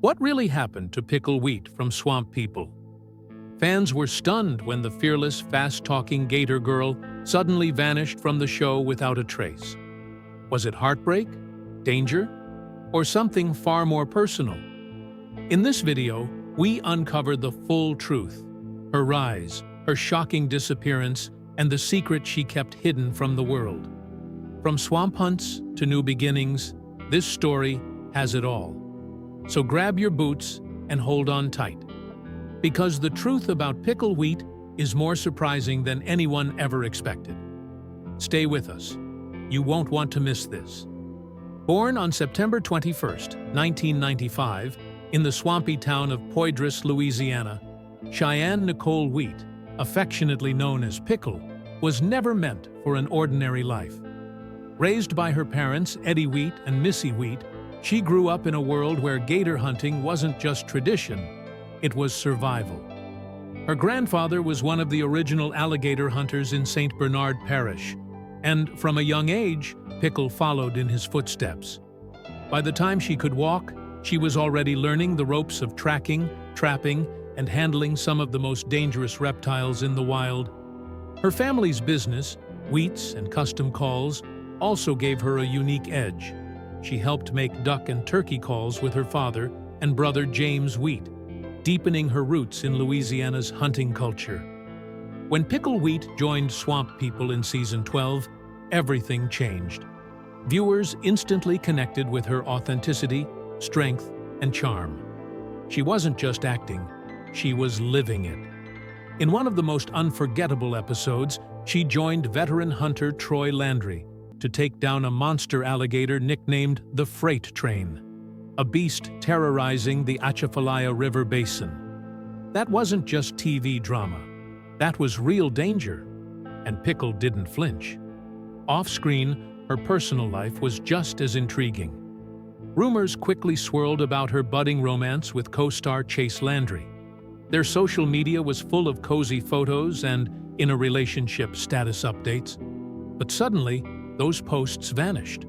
What really happened to Pickle Wheat from Swamp People? Fans were stunned when the fearless, fast-talking gator girl suddenly vanished from the show without a trace. Was it heartbreak, danger, or something far more personal? In this video, we uncover the full truth: her rise, her shocking disappearance, and the secret she kept hidden from the world. From swamp hunts to new beginnings, this story has it all. So grab your boots and hold on tight, because the truth about Pickle Wheat is more surprising than anyone ever expected. Stay with us. You won't want to miss this. Born on September 21st, 1995, in the swampy town of Poydras, Louisiana, Cheyenne Nicole Wheat, affectionately known as Pickle, was never meant for an ordinary life. Raised by her parents, Eddie Wheat and Missy Wheat, she grew up in a world where gator hunting wasn't just tradition, it was survival. Her grandfather was one of the original alligator hunters in St. Bernard Parish, and from a young age, Pickle followed in his footsteps. By the time she could walk, she was already learning the ropes of tracking, trapping, and handling some of the most dangerous reptiles in the wild. Her family's business, Wheats and custom calls, also gave her a unique edge. She helped make duck and turkey calls with her father and brother James Wheat, deepening her roots in Louisiana's hunting culture. When Pickle Wheat joined Swamp People in Season 12, everything changed. Viewers instantly connected with her authenticity, strength, and charm. She wasn't just acting, she was living it. In one of the most unforgettable episodes, she joined veteran hunter Troy Landry to take down a monster alligator nicknamed the Freight Train, a beast terrorizing the Atchafalaya River Basin. That wasn't just TV drama. That was real danger, and Pickle didn't flinch. Off-screen, her personal life was just as intriguing. Rumors quickly swirled about her budding romance with co-star Chase Landry. Their social media was full of cozy photos and in-a-relationship status updates. But suddenly, those posts vanished.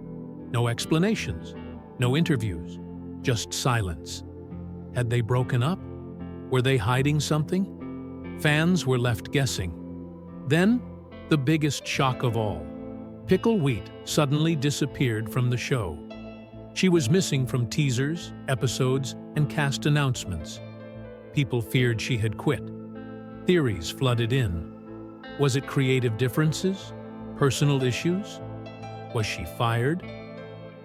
No explanations, no interviews, just silence. Had they broken up? Were they hiding something? Fans were left guessing. Then, the biggest shock of all. Pickle Wheat suddenly disappeared from the show. She was missing from teasers, episodes, and cast announcements. People feared she had quit. Theories flooded in. Was it creative differences? Personal issues? Was she fired?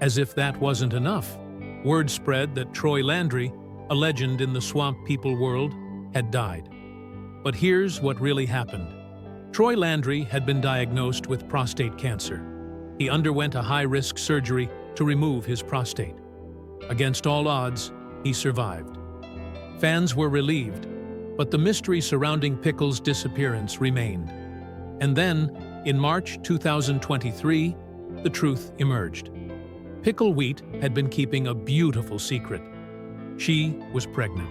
As if that wasn't enough, word spread that Troy Landry, a legend in the Swamp People world, had died. But here's what really happened. Troy Landry had been diagnosed with prostate cancer. He underwent a high-risk surgery to remove his prostate. Against all odds, he survived. Fans were relieved, but the mystery surrounding Pickle's disappearance remained. And then, in March 2023, the truth emerged. Pickle Wheat had been keeping a beautiful secret. She was pregnant.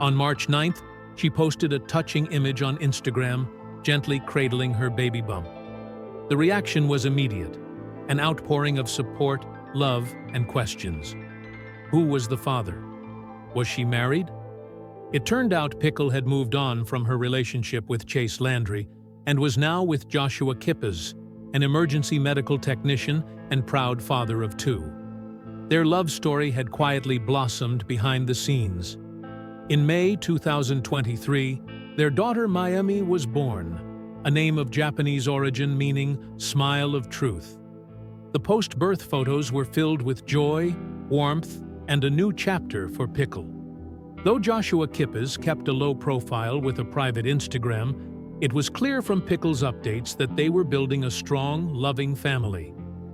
On March 9th, she posted a touching image on Instagram, gently cradling her baby bump. The reaction was immediate, an outpouring of support, love, and questions. Who was the father? Was she married? It turned out Pickle had moved on from her relationship with Chase Landry and was now with Joshua Kippes, an emergency medical technician and proud father of two. Their love story had quietly blossomed behind the scenes. In May 2023, their daughter Miami was born, a name of Japanese origin meaning "smile of truth." The post-birth photos were filled with joy, warmth, and a new chapter for Pickle. Though Joshua Kippes kept a low profile with a private Instagram, it was clear from Pickle's updates that they were building a strong, loving family,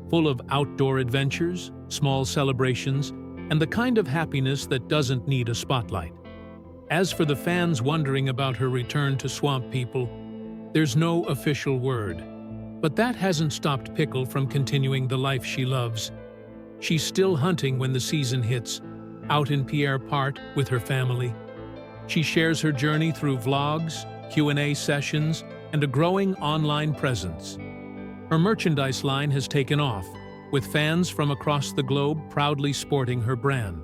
full of outdoor adventures, small celebrations, and the kind of happiness that doesn't need a spotlight. As for the fans wondering about her return to Swamp People, there's no official word. But that hasn't stopped Pickle from continuing the life she loves. She's still hunting when the season hits, out in Pierre Part with her family. She shares her journey through vlogs, Q&A sessions, and a growing online presence. Her merchandise line has taken off, with fans from across the globe proudly sporting her brand.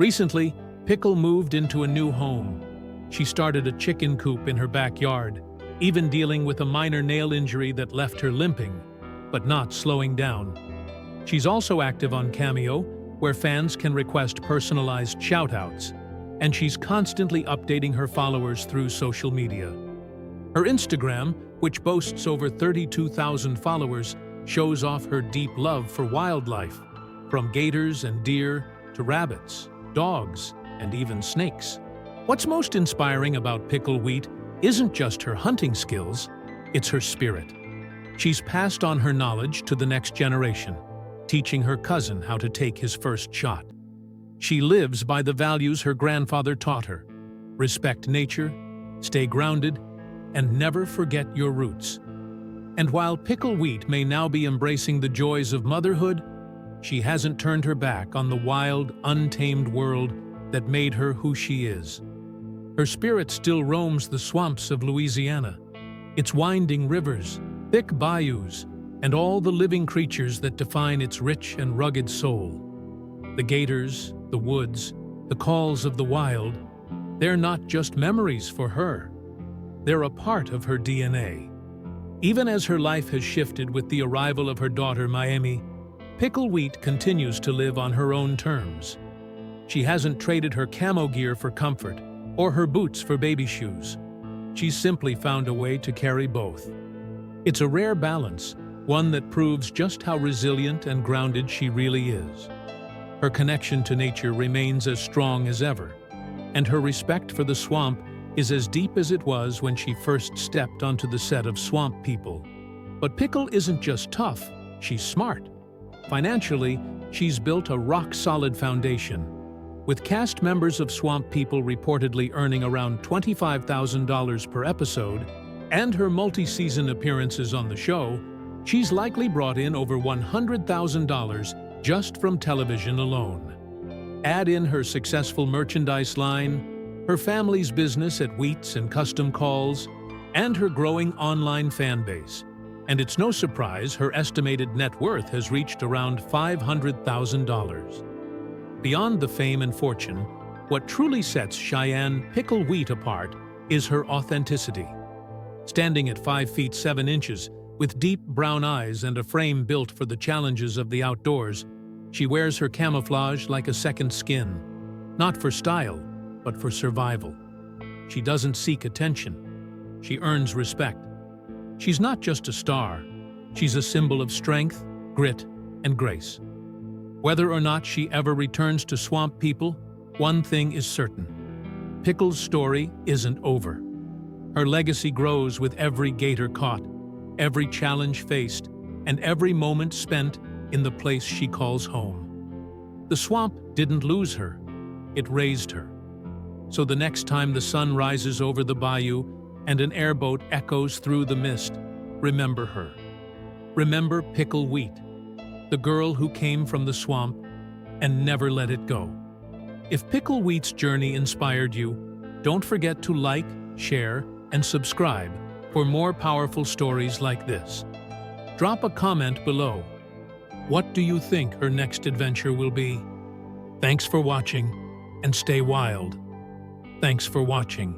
Recently, Pickle moved into a new home. She started a chicken coop in her backyard, even dealing with a minor nail injury that left her limping, but not slowing down. She's also active on Cameo, where fans can request personalized shout-outs, and she's constantly updating her followers through social media. Her Instagram, which boasts over 32,000 followers, shows off her deep love for wildlife, from gators and deer to rabbits, dogs, and even snakes. What's most inspiring about Pickle Wheat isn't just her hunting skills, it's her spirit. She's passed on her knowledge to the next generation, teaching her cousin how to take his first shot. She lives by the values her grandfather taught her: respect nature, stay grounded, and never forget your roots. And while Pickle Wheat may now be embracing the joys of motherhood, she hasn't turned her back on the wild, untamed world that made her who she is. Her spirit still roams the swamps of Louisiana, its winding rivers, thick bayous, and all the living creatures that define its rich and rugged soul. The gators, the woods, the calls of the wild, they're not just memories for her. They're a part of her DNA. Even as her life has shifted with the arrival of her daughter Miami, Pickle Wheat continues to live on her own terms. She hasn't traded her camo gear for comfort or her boots for baby shoes. She's simply found a way to carry both. It's a rare balance, one that proves just how resilient and grounded she really is. Her connection to nature remains as strong as ever, and her respect for the swamp is as deep as it was when she first stepped onto the set of Swamp People. But Pickle isn't just tough, she's smart. Financially, she's built a rock-solid foundation, with cast members of Swamp People reportedly earning around $25,000 per episode, and her multi-season appearances on the show. She's likely brought in over $100,000 just from television alone. Add in her successful merchandise line, her family's business at Wheats and Custom Calls, and her growing online fan base, and it's no surprise her estimated net worth has reached around $500,000. Beyond the fame and fortune, what truly sets Cheyenne Pickle Wheat apart is her authenticity. Standing at 5 feet 7 inches, with deep brown eyes and a frame built for the challenges of the outdoors, she wears her camouflage like a second skin, not for style, but for survival. She doesn't seek attention. She earns respect. She's not just a star. She's a symbol of strength, grit, and grace. Whether or not she ever returns to Swamp People, one thing is certain: Pickle's story isn't over. Her legacy grows with every gator caught, every challenge faced, and every moment spent in the place she calls home. The swamp didn't lose her, it raised her. So the next time the sun rises over the bayou and an airboat echoes through the mist, remember her. Remember Pickle Wheat, the girl who came from the swamp and never let it go. If Pickle Wheat's journey inspired you, don't forget to like, share, and subscribe for more powerful stories like this. Drop a comment below. What do you think her next adventure will be? Thanks for watching, and stay wild. Thanks for watching.